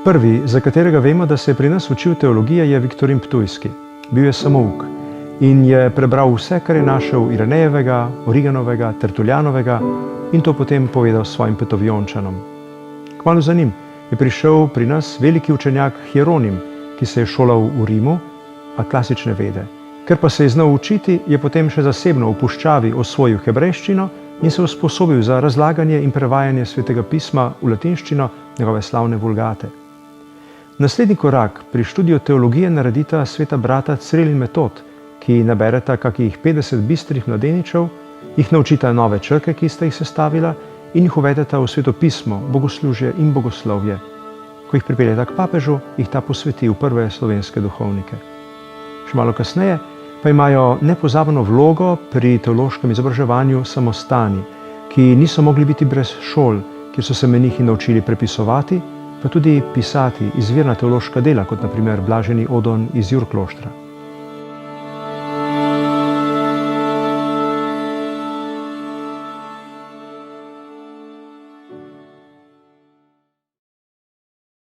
Prvi, za katerega vemo, da se je pri nas učil teologije, je Viktorin Ptujski. Bil je samouk in je prebral vse, kar je našel Irenejevega, Origenovega, Tertuljanovega in to potem povedal svojim Petoviončanom. Kmalu za njim je prišel pri nas veliki učenjak Hieronim, ki se je šolal v Rimu, a klasične vede. Ker pa se je znal učiti, je potem še zasebno v puščavi osvojil hebrejščino in se usposobil za razlaganje in prevajanje Svetega pisma v latinščino, njegove slavne vulgate. Naslednji korak pri študiju teologije naredita sveta brata Ciril in Metod, ki nabereta kakih 50 bistrih mladeničev, jih naučita nove črke, ki sta jih sestavila, in jih uvedeta v Sveto pismo, bogoslužje in bogoslovje. Ko jih pripeljeta k papežu, jih ta posveti v prve slovenske duhovnike. Še malo kasneje pa imajo nepozabno vlogo pri teološkem izobraževanju samostani, ki niso mogli biti brez šol, kjer so se menihi naučili prepisovati, pa tudi pisati izvirna teološka dela, kot na primer Blaženi Odon iz Jurkloštra.